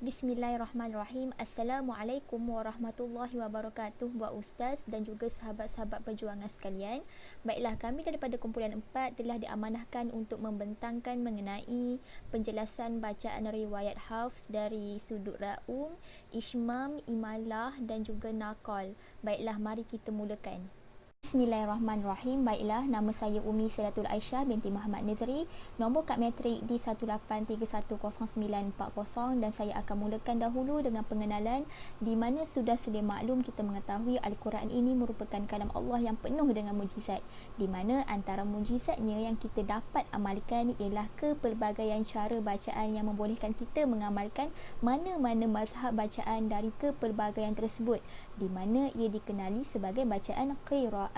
Bismillahirrahmanirrahim. Assalamualaikum warahmatullahi wabarakatuh buat ustaz dan juga sahabat-sahabat perjuangan sekalian. Baiklah, kami daripada kumpulan 4 telah diamanahkan untuk membentangkan mengenai penjelasan bacaan riwayat Hafs dari sudut Ra'um, Ishmam, Imalah dan juga Naqal. Baiklah, mari kita mulakan. Bismillahirrahmanirrahim. Baiklah, nama saya Umi Siratul Aisyah binti Muhammad Nizri. Nombor kad metrik di 18310940 dan saya akan mulakan dahulu dengan pengenalan di mana sudah sedia maklum kita mengetahui Al-Quran ini merupakan kalam Allah yang penuh dengan mujizat, di mana antara mujizatnya yang kita dapat amalkan ialah kepelbagaian cara bacaan yang membolehkan kita mengamalkan mana-mana mazhab bacaan dari kepelbagaian tersebut, di mana ia dikenali sebagai bacaan qiraat,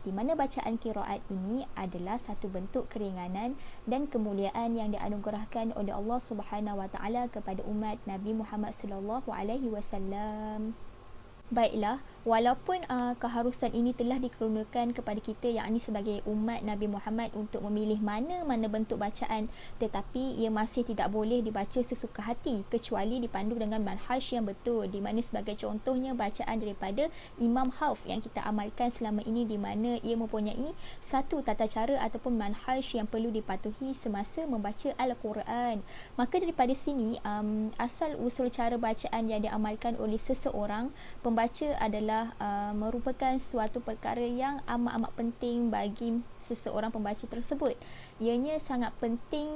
di mana bacaan qiraat ini adalah satu bentuk keringanan dan kemuliaan yang dianugerahkan oleh Allah Subhanahu Wa Taala kepada umat Nabi Muhammad sallallahu alaihi wasallam. Baiklah, walaupun keharusan ini telah dikerunakan kepada kita, yakni sebagai umat Nabi Muhammad, untuk memilih mana-mana bentuk bacaan, tetapi ia masih tidak boleh dibaca sesuka hati kecuali dipandu dengan manhaj yang betul, di mana sebagai contohnya bacaan daripada Imam Hafs yang kita amalkan selama ini, di mana ia mempunyai satu tata cara ataupun manhaj yang perlu dipatuhi semasa membaca Al-Quran. Maka daripada sini asal usul cara bacaan yang diamalkan oleh seseorang pembaca adalah merupakan suatu perkara yang amat-amat penting bagi seseorang pembaca tersebut. Ianya sangat penting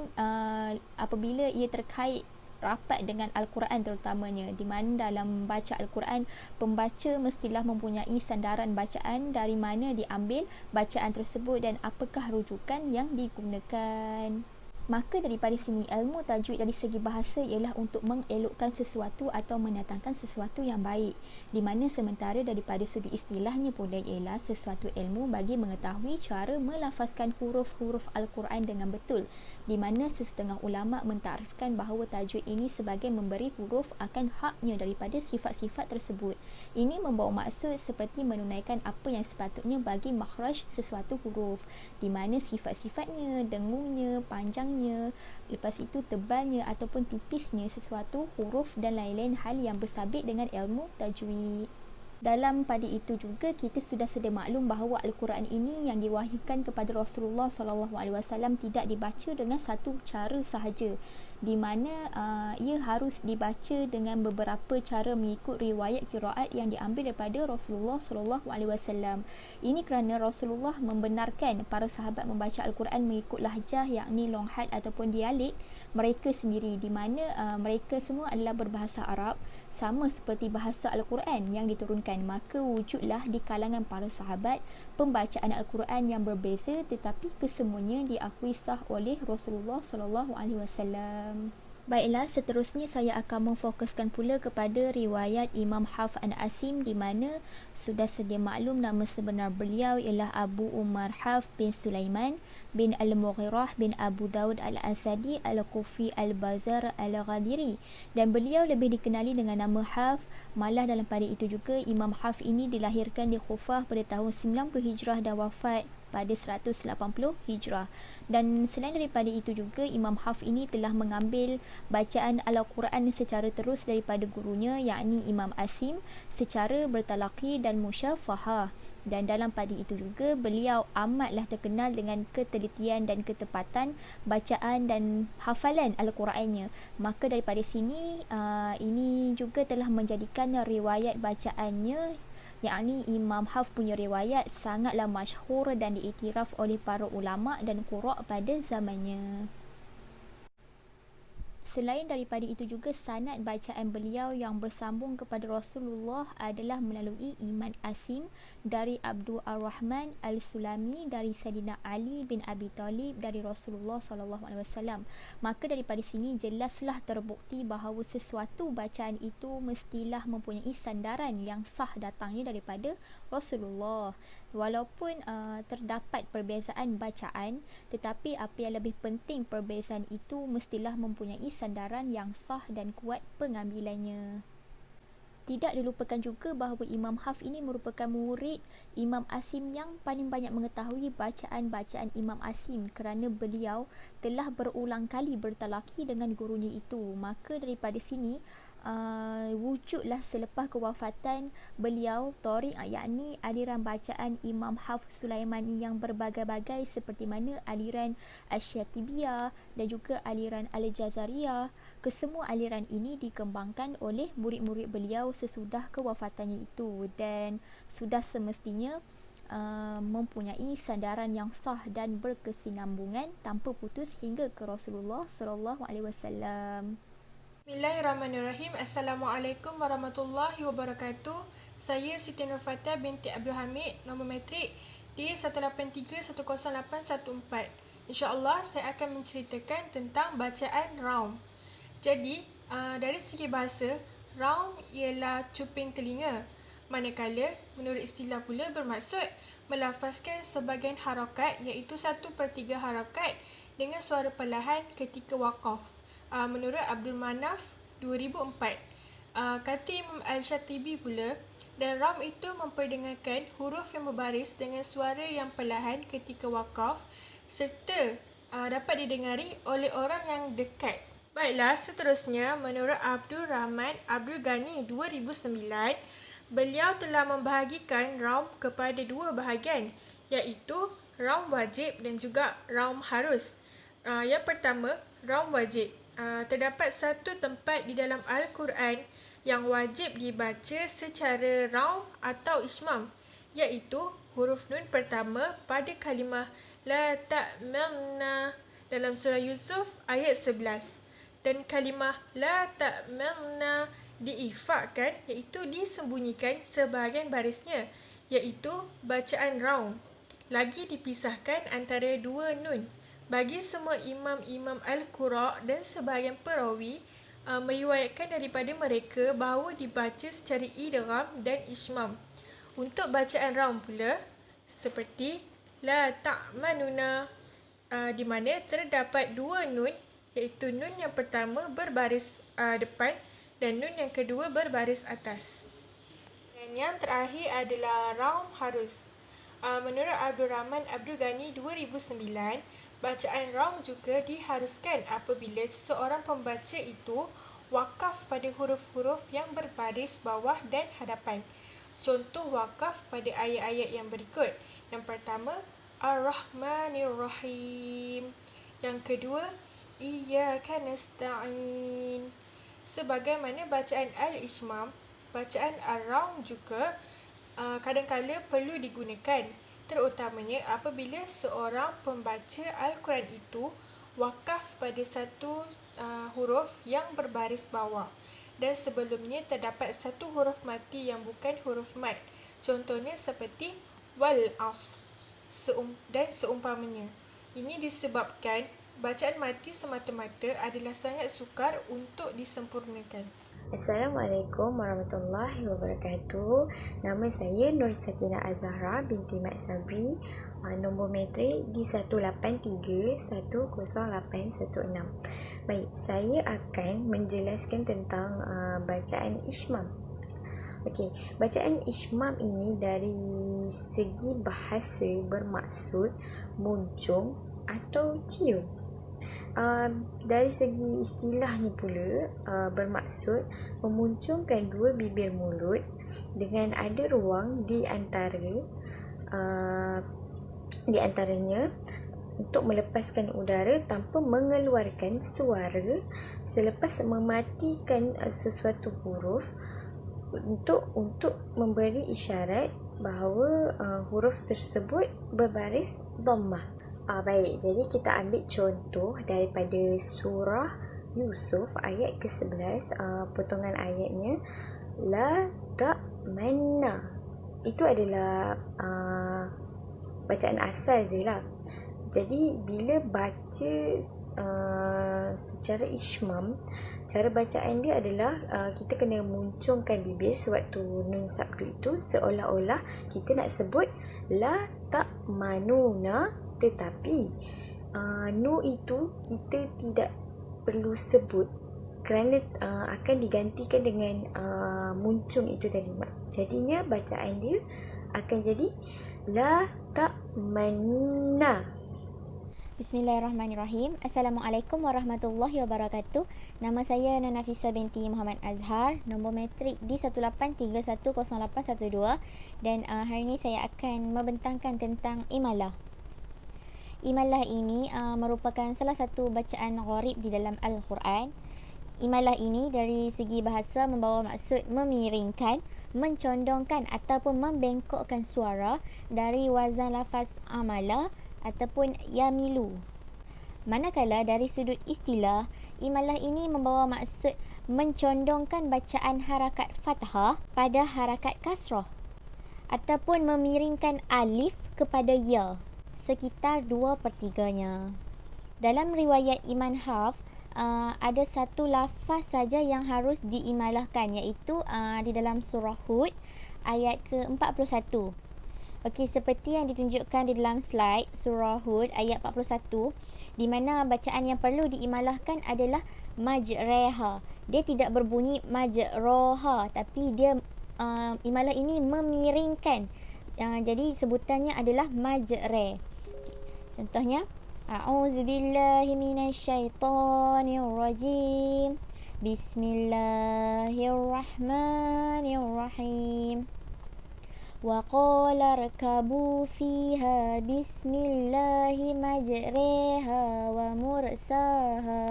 apabila ia terkait rapat dengan Al-Quran terutamanya, di mana dalam membaca Al-Quran, pembaca mestilah mempunyai sandaran bacaan dari mana diambil bacaan tersebut dan apakah rujukan yang digunakan. Maka daripada sini ilmu tajwid dari segi bahasa ialah untuk mengelokkan sesuatu atau mendatangkan sesuatu yang baik, di mana sementara daripada sudut istilahnya pula ialah sesuatu ilmu bagi mengetahui cara melafazkan huruf-huruf Al-Quran dengan betul, di mana sesetengah ulama mentarifkan bahawa tajwid ini sebagai memberi huruf akan haknya daripada sifat-sifat tersebut. Ini membawa maksud seperti menunaikan apa yang sepatutnya bagi makhraj sesuatu huruf, di mana sifat-sifatnya, dengungnya, panjangnya, lepas itu tebalnya ataupun tipisnya sesuatu huruf dan lain-lain hal yang bersabit dengan ilmu tajwid. Dalam pada itu juga kita sudah sedia maklum bahawa Al-Quran ini yang diwahyukan kepada Rasulullah SAW tidak dibaca dengan satu cara sahaja, di mana ia harus dibaca dengan beberapa cara mengikut riwayat qiraat yang diambil daripada Rasulullah SAW. Ini kerana Rasulullah membenarkan para sahabat membaca Al-Quran mengikut lahjah, yakni longhad ataupun dialek mereka sendiri, di mana mereka semua adalah berbahasa Arab sama seperti bahasa Al-Quran yang diturunkan. Maka wujudlah di kalangan para sahabat pembacaan Al-Quran yang berbeza, tetapi kesemuanya diakui sah oleh Rasulullah SAW. Baiklah, seterusnya saya akan memfokuskan pula kepada riwayat Imam Hafs an Asim, di mana sudah sedia maklum nama sebenar beliau ialah Abu Umar Hafs bin Sulaiman bin Al-Mughirah bin Abu Daud Al-Asadi Al-Kufi Al-Bazar Al-Ghadiri, dan beliau lebih dikenali dengan nama Hafs. Malah dalam pada itu juga Imam Hafs ini dilahirkan di Kufah pada tahun 90 Hijrah dan wafat pada 180 Hijrah. Dan selain daripada itu juga Imam Hafs ini telah mengambil bacaan Al-Quran secara terus daripada gurunya, yakni Imam Asim, secara bertalaqi dan musyafahah. Dan dalam pada itu juga beliau amatlah terkenal dengan ketelitian dan ketepatan bacaan dan hafalan Al-Qurannya. Maka daripada sini ini juga telah menjadikan riwayat bacaannya, yakni Imam Hafs punya riwayat, sangatlah masyhur dan diiktiraf oleh para ulama dan qura' pada zamannya. Selain daripada itu juga sanad bacaan beliau yang bersambung kepada Rasulullah adalah melalui Imam Asim dari Abdul Ar-Rahman Al-Sulami dari Sayyidina Ali bin Abi Talib dari Rasulullah SAW. Maka daripada sini jelaslah terbukti bahawa sesuatu bacaan itu mestilah mempunyai sandaran yang sah datangnya daripada Rasulullah. Walaupun terdapat perbezaan bacaan, tetapi apa yang lebih penting, perbezaan itu mestilah mempunyai sandaran yang sah dan kuat pengambilannya. Tidak dilupakan juga bahawa Imam Hafs ini merupakan murid Imam Asim yang paling banyak mengetahui bacaan-bacaan Imam Asim kerana beliau telah berulang kali bertalaki dengan gurunya itu. Maka daripada sini wujudlah selepas kewafatan beliau Tariq, yakni aliran bacaan Imam Hafs Sulaimani yang berbagai-bagai seperti mana aliran Asy-Syatibiyah dan juga aliran Al-Jazariyah. Kesemua aliran ini dikembangkan oleh murid-murid beliau sesudah kewafatannya itu dan sudah semestinya mempunyai sandaran yang sah dan berkesinambungan tanpa putus hingga ke Rasulullah sallallahu alaihi wasallam. Bismillahirrahmanirrahim. Assalamualaikum warahmatullahi wabarakatuh. Saya Siti Nurfatah binti Abdul Hamid, nombor matrik D183108114. InsyaAllah saya akan menceritakan tentang bacaan raum. Jadi, dari segi bahasa, raum ialah cuping telinga. Manakala, menurut istilah pula bermaksud melafazkan sebahagian harakat iaitu 1/3 harakat dengan suara perlahan ketika waqaf. Menurut Abdul Manaf 2004. Kata Imam Al-Syatibi pula, dan raum itu memperdengarkan huruf yang berbaris dengan suara yang perlahan ketika waqaf serta dapat didengari oleh orang yang dekat. Baiklah, seterusnya menurut Abdul Rahman Abdul Ghani 2009, beliau telah membahagikan raum kepada dua bahagian iaitu raum wajib dan juga raum harus. Yang pertama, raum wajib. Terdapat satu tempat di dalam Al-Quran yang wajib dibaca secara raum atau ismam, iaitu huruf nun pertama pada kalimah la ta'manna dalam surah Yusuf ayat 11 dan kalimah la ta'manna diikhfakan iaitu disembunyikan sebahagian barisnya iaitu bacaan raum. Lagi dipisahkan antara dua nun. Bagi semua imam-imam Al-Qura dan sebahagian perawi meriwayatkan daripada mereka bahawa dibaca secara idgham dan ismam. Untuk bacaan raum pula seperti la ta'manuna di mana terdapat dua nun iaitu nun yang pertama berbaris depan dan nun yang kedua berbaris atas. Dan yang terakhir adalah raum harus. Menurut Abdul Rahman Abdul Ghani 2009, bacaan raum juga diharuskan apabila seseorang pembaca itu wakaf pada huruf-huruf yang berbaris bawah dan hadapan. Contoh wakaf pada ayat-ayat yang berikut. Yang pertama, Ar-Rahmanir-Rahim. Yang kedua, Iyyaka nasta'in. Sebagaimana bacaan al-ishmam, bacaan ar-raum juga kadang-kala perlu digunakan, terutamanya apabila seorang pembaca Al-Quran itu wakaf pada satu huruf yang berbaris bawah dan sebelumnya terdapat satu huruf mati yang bukan huruf mad. Contohnya seperti wal asr dan seumpamanya. Ini disebabkan bacaan mati semata-mata adalah sangat sukar untuk disempurnakan. Assalamualaikum warahmatullahi wabarakatuh. Nama saya Nur Sakinah Azhara binti Mat Sabri, nombor matrik D183108116. Baik, saya akan menjelaskan tentang bacaan ishmam. Okey, bacaan ishmam ini dari segi bahasa bermaksud muncung atau cium. Dari segi istilahnya pula bermaksud memuncungkan dua bibir mulut dengan ada ruang di antaranya untuk melepaskan udara tanpa mengeluarkan suara selepas mematikan sesuatu huruf untuk memberi isyarat bahawa huruf tersebut berbaris dhammah. Baik, jadi kita ambil contoh daripada surah Yusuf ayat ke-11, potongan ayatnya la ta'manna. Itu adalah bacaan asal je lah. Jadi bila baca secara ishmam, cara bacaan dia adalah kita kena muncungkan bibir sewaktu nun sabdu itu seolah-olah kita nak sebut la ta'manuna, tetapi nu itu kita tidak perlu sebut kerana akan digantikan dengan muncung itu tadi, Mak. Jadinya bacaan dia akan jadi la ta'manna. Bismillahirrahmanirrahim. Assalamualaikum warahmatullahi wabarakatuh. Nama saya Nana Nafisa binti Muhammad Azhar. Nombor metrik di 18310812 dan hari ini saya akan membentangkan tentang imalah. Imalah ini merupakan salah satu bacaan gharib di dalam Al-Quran. Imalah ini dari segi bahasa membawa maksud memiringkan, mencondongkan ataupun membengkokkan suara dari wazan lafaz amala ataupun yamilu. Manakala dari sudut istilah, imalah ini membawa maksud mencondongkan bacaan harakat fathah pada harakat kasrah ataupun memiringkan alif kepada ya sekitar 2/3-nya. Dalam riwayat Iman Hafs, ada satu lafaz saja yang harus diimalahkan, iaitu di dalam surah Hud ayat ke-41. Okey, seperti yang ditunjukkan di dalam slide surah Hud ayat 41, di mana bacaan yang perlu diimalahkan adalah majreha. Dia tidak berbunyi majroha, tapi dia imalah ini memiringkan. Jadi sebutannya adalah majre. Contohnya, a'udzubillahi minasyaitonirrajim. Bismillahirrahmanirrahim. وَقَالَ ارْكَبُوا فِيهَا بِسْمِ اللَّهِ مَجْرَاهَا وَمُرْسَاهَا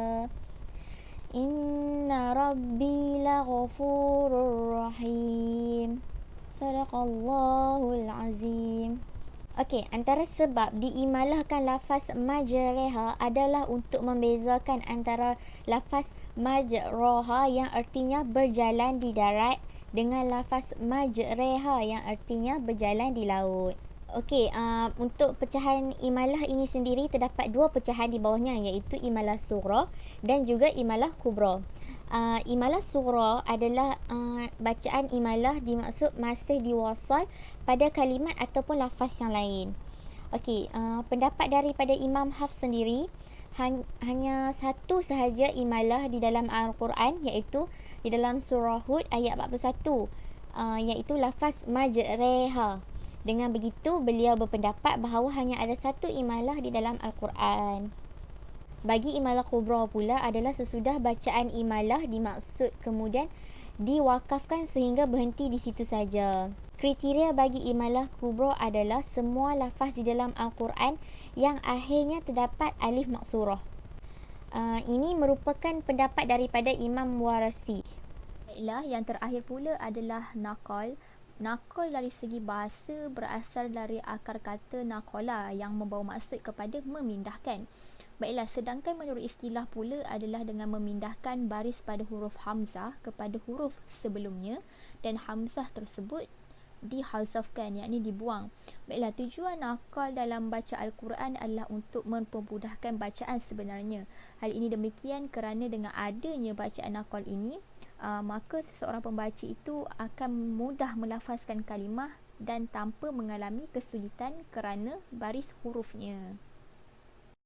إِنَّ رَبِّي لَغَفُورٌ رَحِيمٌ Sadaqallahul Azim. Okey, antara sebab diimalahkan lafaz majreha adalah untuk membezakan antara lafaz majroha yang artinya berjalan di darat dengan lafaz majreha yang artinya berjalan di laut. Okey, untuk pecahan imalah ini sendiri terdapat dua pecahan di bawahnya, iaitu imalah sughra dan juga imalah kubra. Imalah sughra adalah bacaan imalah dimaksud masih diwasal pada kalimat ataupun lafaz yang lain. Okey, pendapat daripada Imam Hafs sendiri, hanya satu sahaja imalah di dalam Al-Quran, iaitu di dalam surah Hud ayat 41, iaitu lafaz majreha. Dengan begitu, beliau berpendapat bahawa hanya ada satu imalah di dalam Al-Quran. Bagi imalah kubra pula adalah sesudah bacaan imalah dimaksud kemudian diwakafkan sehingga berhenti di situ saja. Kriteria bagi imalah kubra adalah semua lafaz di dalam Al-Quran yang akhirnya terdapat alif maksurah. Ini merupakan pendapat daripada Imam Warasi. Yang terakhir pula adalah naqal. Naqal dari segi bahasa berasal dari akar kata naqala yang membawa maksud kepada memindahkan. Baiklah, sedangkan menurut istilah pula adalah dengan memindahkan baris pada huruf hamzah kepada huruf sebelumnya dan hamzah tersebut dihazafkan, yakni dibuang. Baiklah, tujuan naqal dalam baca Al-Quran adalah untuk mempermudahkan bacaan sebenarnya. Hal ini demikian kerana dengan adanya bacaan naqal ini, maka seseorang pembaca itu akan mudah melafazkan kalimah dan tanpa mengalami kesulitan kerana baris hurufnya.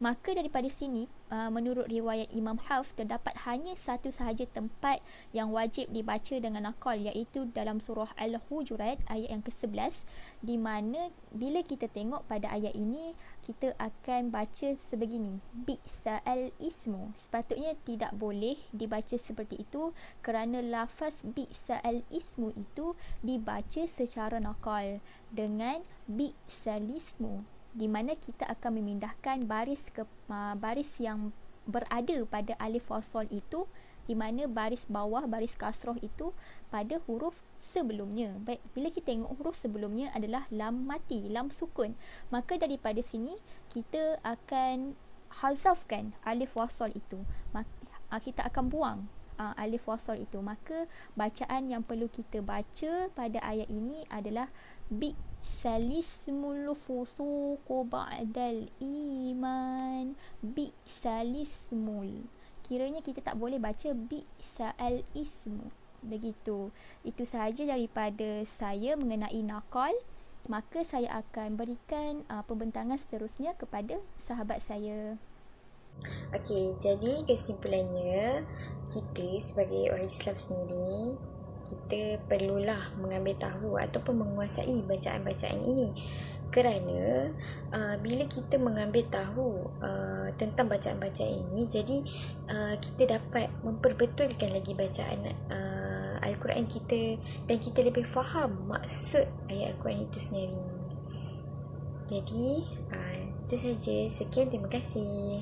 Maka daripada sini, menurut riwayat Imam Hafs, terdapat hanya satu sahaja tempat yang wajib dibaca dengan naqal, iaitu dalam surah Al-Hujurat ayat yang ke-11, di mana bila kita tengok pada ayat ini, kita akan baca sebegini, bi'sa'al ismu. Sepatutnya tidak boleh dibaca seperti itu kerana lafaz bi'sa'al ismu itu dibaca secara naqal dengan bi'sal ismu, di mana kita akan memindahkan baris ke baris yang berada pada alif wasal itu, di mana baris bawah, baris kasrah itu pada huruf sebelumnya. Baik, bila kita tengok huruf sebelumnya adalah lam mati, lam sukun, maka daripada sini kita akan hazafkan alif wasal itu. Kita akan buang alif wasal itu. Maka bacaan yang perlu kita baca pada ayat ini adalah bi'salismul fusuqu ba'dal iman. Bi'salismul, kiranya kita tak boleh baca bi'sa'al ismu. Begitu. Itu sahaja daripada saya mengenai naqal. Maka saya akan berikan pembentangan seterusnya kepada sahabat saya. Okey, jadi kesimpulannya, kita sebagai orang Islam sendiri, kita perlulah mengambil tahu ataupun menguasai bacaan-bacaan ini. Kerana bila kita mengambil tahu tentang bacaan-bacaan ini, jadi kita dapat memperbetulkan lagi bacaan Al-Quran kita dan kita lebih faham maksud ayat Al-Quran itu sendiri. Jadi itu saja. Sekian, terima kasih.